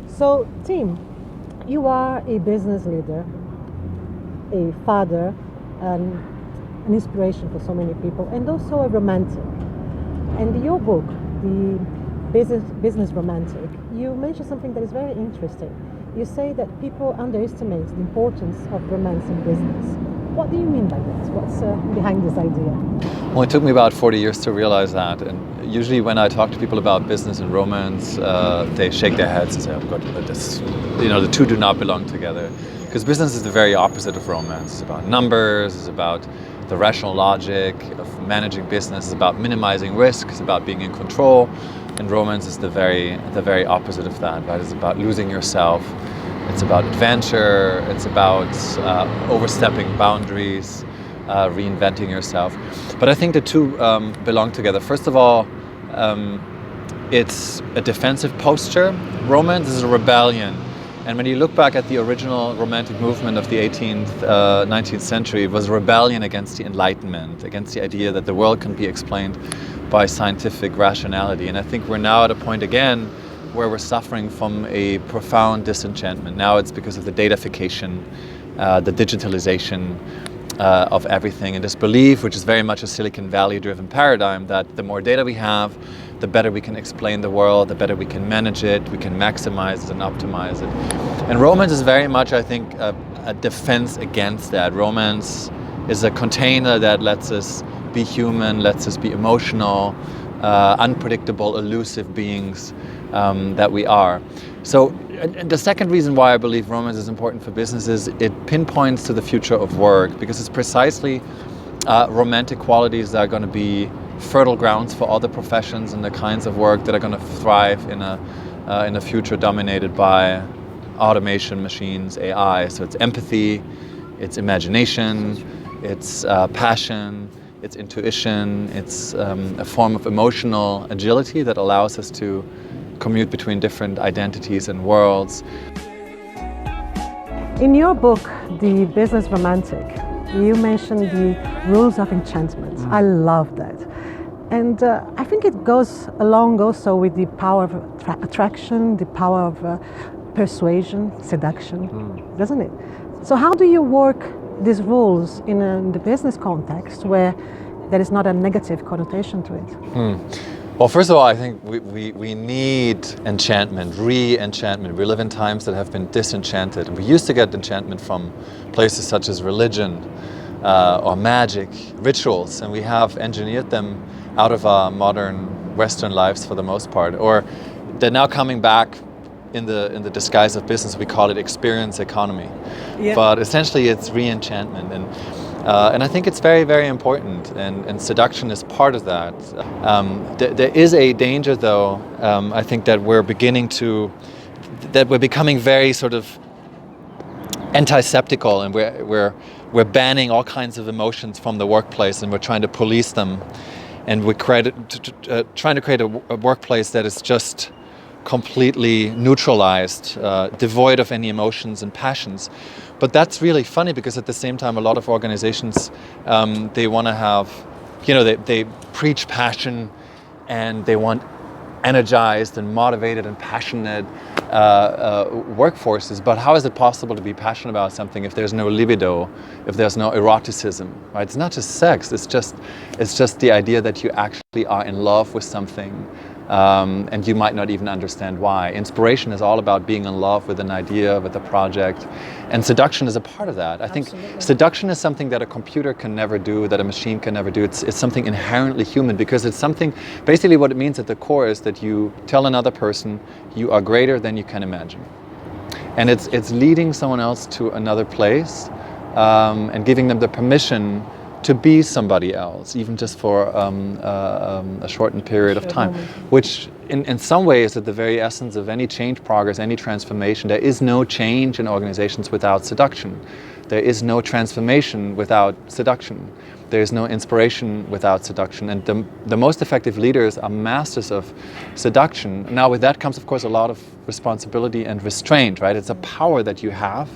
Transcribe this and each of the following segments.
So, Tim, you are a business leader, a father, and an inspiration for so many people, and also a romantic. And in your book, The Business Romantic, you mention something that is very interesting. You say that people underestimate the importance of romance in business. What do you mean by that? What's behind this idea? Well, it took me about 40 years to realize that. And usually when I talk to people about business and romance, they shake their heads and say, oh God, this, the two do not belong together. Because business is the very opposite of romance. It's about numbers, it's about the rational logic of managing business, it's about minimizing risk, it's about being in control. And romance is the very opposite of that, right? It's about losing yourself. It's about adventure, it's about overstepping boundaries, reinventing yourself. But I think the two belong together. First of all, it's a defensive posture. Romance is a rebellion. And when you look back at the original romantic movement of the 18th, 19th century, it was a rebellion against the Enlightenment, against the idea that the world can be explained by scientific rationality. And I think we're now at a point again where we're suffering from a profound disenchantment. Now it's because of the datafication, the digitalization of everything, and this belief, which is very much a Silicon Valley-driven paradigm, that the more data we have, the better we can explain the world, the better we can manage it, we can maximize it and optimize it. And romance is very much, I think, a defense against that. Romance is a container that lets us be human, lets us be emotional, unpredictable, elusive beings that we are. So and the second reason why I believe romance is important for business is it pinpoints to the future of work, because it's precisely romantic qualities that are going to be fertile grounds for other professions and the kinds of work that are going to thrive in a future dominated by automation, machines, AI. So it's empathy, it's imagination, it's passion, it's intuition, it's a form of emotional agility that allows us to commute between different identities and worlds. In your book, The Business Romantic, you mentioned the rules of enchantment. I love that. And I think it goes along also with the power of attraction, the power of persuasion, seduction, doesn't it? So how do you work these rules in the business context where there is not a negative connotation to it? Well, first of all, I think we need enchantment, re-enchantment. We live in times that have been disenchanted. And we used to get enchantment from places such as religion or magic, rituals, and we have engineered them out of our modern Western lives for the most part. Or they're now coming back in the disguise of business. We call it experience economy. Yeah. But essentially it's re-enchantment. And I think it's very, very important, and seduction is part of that. There is a danger, though, I think that we're becoming very sort of antiseptical, and we're banning all kinds of emotions from the workplace, and we're trying to police them, and we're trying to create a workplace that is just completely neutralized, devoid of any emotions and passions. But that's really funny, because at the same time, a lot of organizations, they want to have, they preach passion, and they want energized and motivated and passionate workforces. But how is it possible to be passionate about something if there's no libido, if there's no eroticism, right? It's not just sex, it's just the idea that you actually are in love with something. And you might not even understand why. Inspiration is all about being in love with an idea, with a project, and seduction is a part of that. I think seduction is something that a computer can never do, that a machine can never do. It's something inherently human, because it's something, basically what it means at the core is that you tell another person you are greater than you can imagine. And it's leading someone else to another place and giving them the permission to be somebody else, even just for a shortened period of time, which in some ways is at the very essence of any change progress, any transformation. There is no change in organizations without seduction. there is no transformation without seduction. There is no inspiration without seduction. And the most effective leaders are masters of seduction. Now with that comes, of course, a lot of responsibility and restraint, right? It's a power that you have,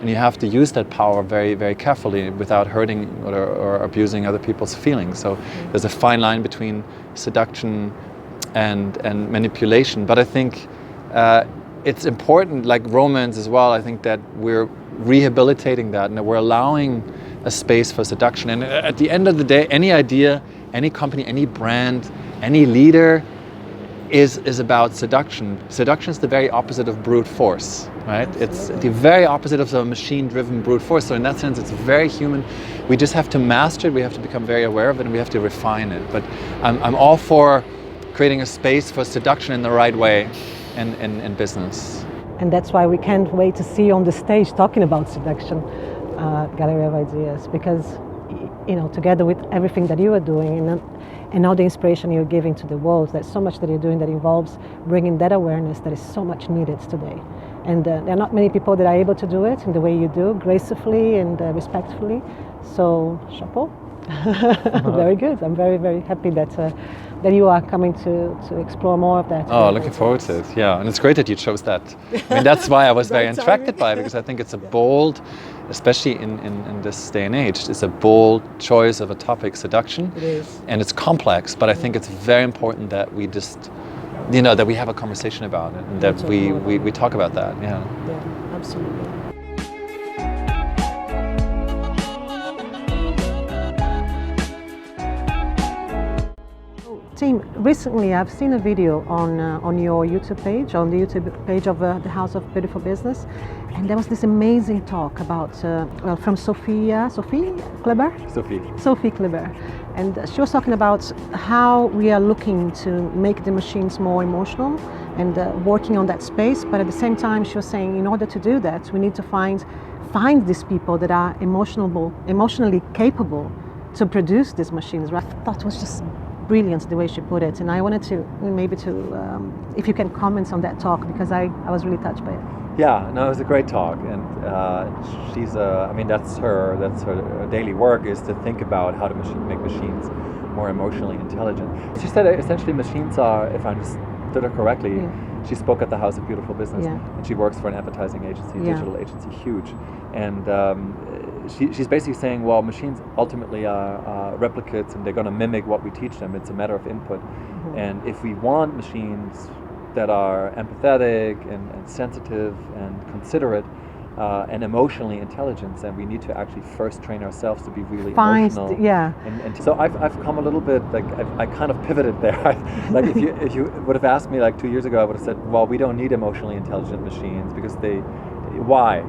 and you have to use that power very, very carefully without hurting or abusing other people's feelings. So there's a fine line between seduction and manipulation. But I think it's important, like romance as well, I think that we're rehabilitating that and that we're allowing a space for seduction. And at the end of the day, any idea, any company, any brand, any leader is about seduction. Seduction is the very opposite of brute force, right? Absolutely. It's the very opposite of a machine-driven brute force. So in that sense, it's very human. We just have to master it. We have to become very aware of it, and we have to refine it. But I'm all for creating a space for seduction in the right way in business. And that's why we can't wait to see you on the stage talking about seduction, Gallery of Ideas, because together with everything that you are doing and all the inspiration you're giving to the world, there's so much that you're doing that involves bringing that awareness that is so much needed today. And there are not many people that are able to do it in the way you do, gracefully and respectfully. So, chapeau. Very good. I'm very, very happy that you are coming to explore more of that. Oh, looking forward to it. Yeah, and it's great that you chose that. I mean, that's why I was very attracted by it, because I think it's a bold, especially in this day and age, it's a bold choice of a topic, seduction. It is. And it's complex, but I think it's very important that we just, that we have a conversation about it and that we talk about that. Yeah. Yeah, absolutely. Team, recently I've seen a video on your YouTube page, on the YouTube page of the House of Beautiful Business, and there was this amazing talk about from Sophie Kleber, and she was talking about how we are looking to make the machines more emotional and working on that space. But at the same time, she was saying in order to do that, we need to find these people that are emotionally capable to produce these machines. I thought it was just brilliant the way she put it, and I wanted to if you can comment on that talk, because I was really touched by it. Yeah, no, it was a great talk, and that's her daily work, is to think about how to make machines more emotionally intelligent. She said essentially machines are, if I understood her correctly, she spoke at the House of Beautiful Business, and she works for an advertising agency, digital agency, huge, and she's basically saying, well, machines ultimately are replicates, and they're going to mimic what we teach them. It's a matter of input. And if we want machines that are empathetic and sensitive and considerate and emotionally intelligent, then we need to actually first train ourselves to be really emotional. And so I've come a little bit, like I kind of pivoted there. Like if you would have asked me like 2 years ago, I would have said, well, we don't need emotionally intelligent machines, because why?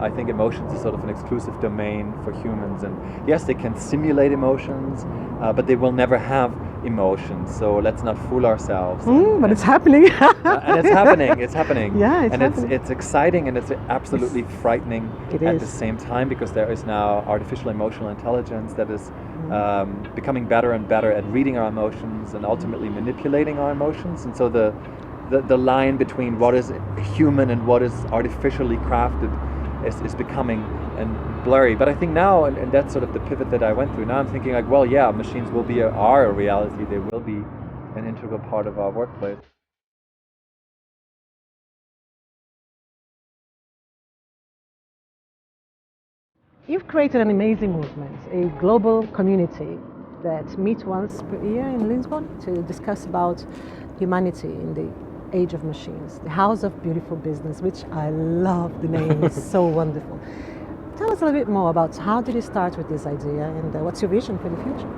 I think emotions is sort of an exclusive domain for humans, and yes, they can simulate emotions, but they will never have emotions. So let's not fool ourselves. But it's happening. And it's happening. Yeah, it's exciting, and it's absolutely frightening at the same time, because there is now artificial emotional intelligence that is becoming better and better at reading our emotions and ultimately manipulating our emotions. And so the line between what is human and what is artificially crafted is becoming blurry. But I think now, and that's sort of the pivot that I went through, now I'm thinking like, well, yeah, machines will be are a reality. They will be an integral part of our workplace. You've created an amazing movement, a global community that meet once per year in Lisbon to discuss about humanity in the age of machines. The House of Beautiful Business, which I love the name, it's so wonderful. Tell us a little bit more about how did you start with this idea, and what's your vision for the future?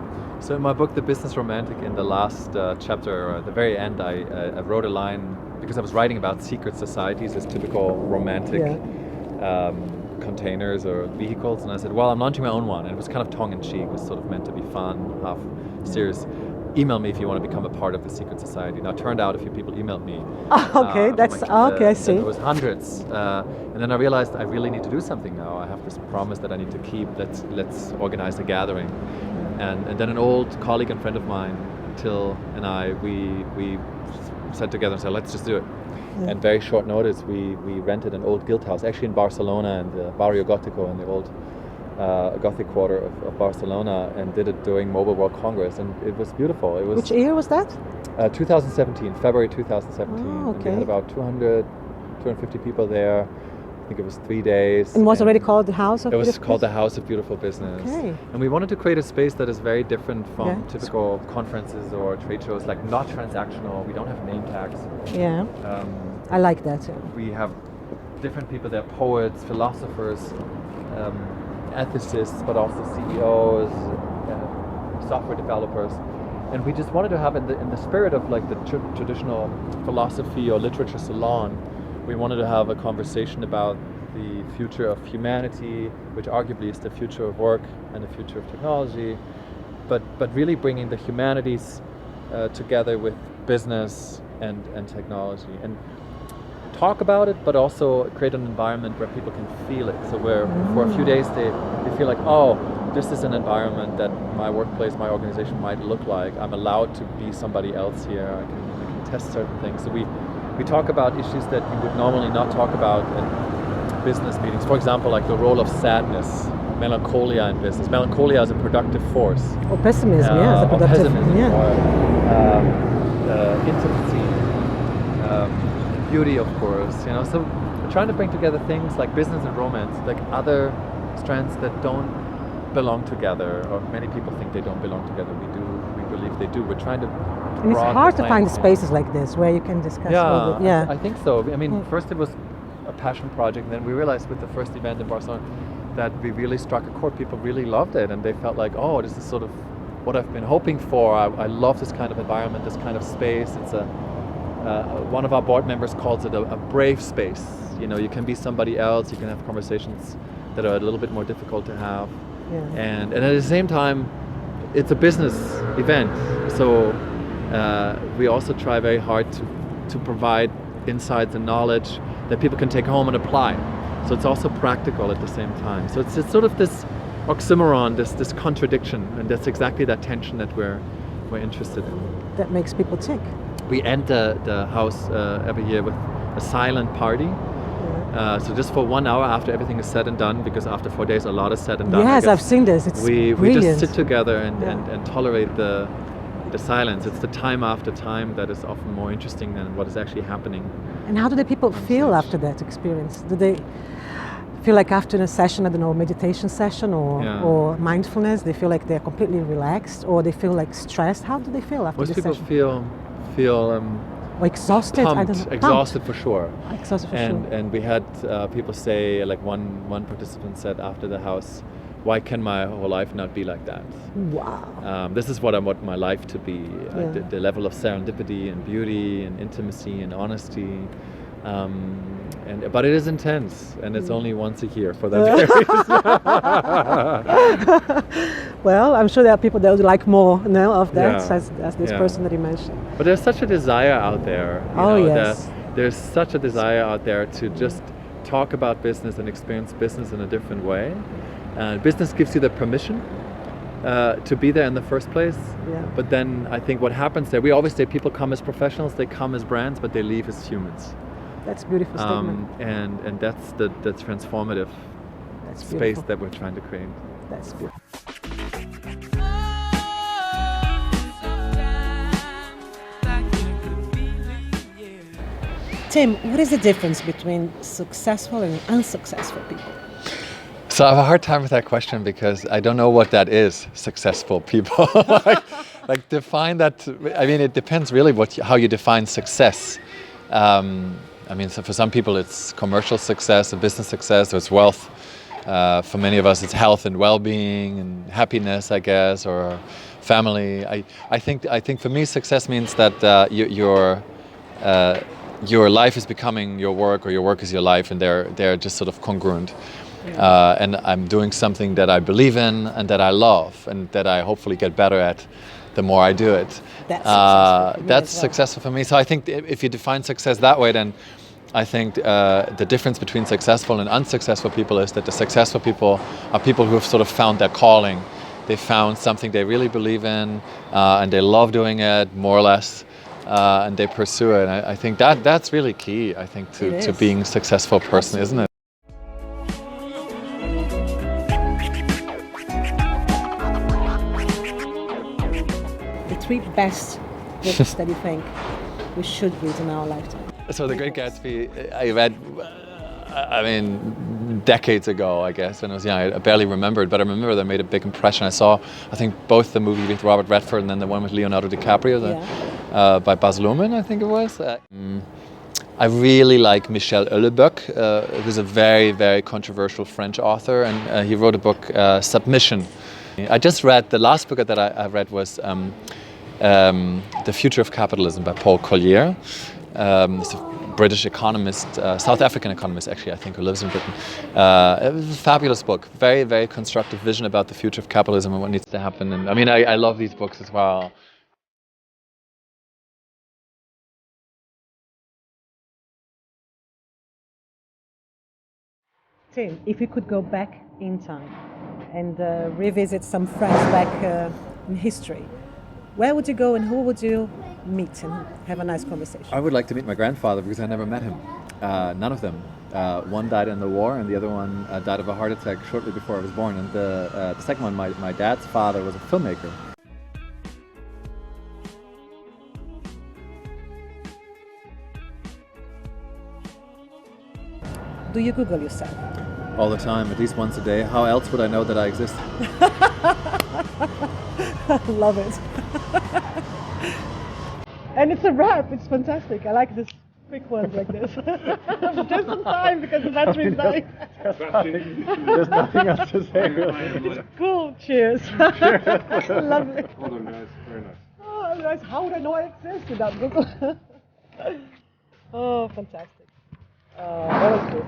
So in my book, The Business Romantic, in the last chapter, at the very end, I wrote a line, because I was writing about secret societies as typical romantic containers or vehicles, and I said, well, I'm launching my own one, and it was kind of tongue-in-cheek. It was sort of meant to be fun, half serious. Email me if you want to become a part of the secret society. Now, it turned out a few people emailed me. I see. It was hundreds, and then I realized I really need to do something now. I have this promise that I need to keep. Let's organize a gathering, and then an old colleague and friend of mine, Till, and I, we sat together and said, let's just do it. And very short notice, we rented an old guild house, actually in Barcelona, in the Barrio Gótico, in the old Gothic quarter of Barcelona, and did it during Mobile World Congress, and it was beautiful. It was. Which year was that? 2017, February 2017. Oh, okay. And we had about 250 people there. I think it was 3 days. And was already called the House of It was Beautiful called the Business? House of Beautiful Business. Okay. And we wanted to create a space that is very different from typical conferences or trade shows, like not transactional. We don't have name tags. Yeah. I like that too. We have different people there, poets, philosophers, ethicists, but also CEOs, software developers. And we just wanted to have, in the spirit of like the traditional philosophy or literature salon, we wanted to have a conversation about the future of humanity, which arguably is the future of work and the future of technology, but really bringing the humanities together with business and technology, and talk about it, but also create an environment where people can feel it. So where for a few days they feel like, oh, this is an environment that my workplace, my organization might look like. I'm allowed to be somebody else here. I can test certain things. So we talk about issues that you would normally not talk about in business meetings. For example, like the role of sadness, melancholia in business. Melancholia is a productive force. Or pessimism, yeah, as a Or productive. pessimism, Yeah. or intimacy, beauty, of course. So we're trying to bring together things like business and romance, like other strands that don't belong together, or many people think they don't belong together. We believe they do. We're trying to. And it's hard to find spaces like this where you can discuss all the, I think so. I mean, first it was a passion project, and then we realized with the first event in Barcelona that we really struck a chord. People really loved it, and they felt like, oh, this is sort of what I've been hoping for. I love this kind of environment, this kind of space. It's one of our board members calls it a brave space. You can be somebody else. You can have conversations that are a little bit more difficult to have. Yeah. And at the same time, it's a business event. So we also try very hard to provide insights and knowledge that people can take home and apply. So it's also practical at the same time. So it's sort of this oxymoron, this contradiction, and that's exactly that tension that we're interested in. That makes people tick. We end the house every year with a silent party. So just for 1 hour after everything is said and done, because after 4 days a lot is said and done. Yes, I've seen this. It's we brilliant. just sit together and tolerate the silence. It's the time after time that is often more interesting than what is actually happening. And how do the people feel after that experience? Do they feel like after a session, I don't know, meditation session or mindfulness, they feel like they're completely relaxed, or they feel like stressed? How do they feel after the session? Most people feel or exhausted. Pumped, I don't know. exhausted for sure. Exhausted for sure. And we had people say, like one participant said after the house, why can my whole life not be like that? Wow. This is what I want my life to be. The level of serendipity and beauty and intimacy and honesty. But it is intense, and it's only once a year for that reason. Well, I'm sure there are people that would like more of that, as this person that you mentioned. But there's such a desire out there. Yes. There's such a desire out there to just talk about business and experience business in a different way. Business gives you the permission to be there in the first place. Yeah. But then I think what happens there, we always say people come as professionals, they come as brands, but they leave as humans. That's a beautiful statement. And that's the transformative space that we're trying to create. That's beautiful. Tim, what is the difference between successful and unsuccessful people? So I have a hard time with that question because I don't know what that is, successful people. like define that. I mean, it depends really how you define success. So for some people it's commercial success and business success, or it's wealth. For many of us it's health and well-being and happiness, I guess, or family. I think for me success means that your life is becoming your work, or your work is your life, and they're just sort of congruent. And I'm doing something that I believe in and that I love and that I hopefully get better at the more I do it. That's successful for me. So I think if you define success that way, then I think the difference between successful and unsuccessful people is that the successful people are people who have sort of found their calling. They found something they really believe in and they love doing it, more or less, and they pursue it. And I think that's really key, I think, to being a successful person, isn't it? The 3 best books that you think we should read in our lifetime? So The Great Gatsby, I read, I mean, decades ago, I guess, when I was young. I barely remembered, but I remember that made a big impression. I saw, I think, both the movie with Robert Redford and then the one with Leonardo DiCaprio, by Baz Luhrmann, I think it was. I really like Michel Houellebecq, who's a very, very controversial French author, and he wrote a book, Submission. I just read, the last book that I read was The Future of Capitalism by Paul Collier. It's a British economist, South African economist actually, I think, who lives in Britain. It was a fabulous book, very, very constructive vision about the future of capitalism and what needs to happen. And I mean, I love these books as well. Tim, if you could go back in time and revisit some friends back in history, where would you go and who would you meet and have a nice conversation? I would like to meet my grandfather because I never met him. None of them. One died in the war and the other one died of a heart attack shortly before I was born. And the second one, my dad's father, was a filmmaker. Do you Google yourself? All the time, at least once a day. How else would I know that I exist? Love it. And it's a wrap. It's fantastic. I like this quick ones like this. Just in time because the battery's dying. There's nothing else to say, really. It's cool. Cheers. Lovely. Oh, nice. Very nice. Oh, nice. How would I know I exist without Google? Oh, fantastic. That was good.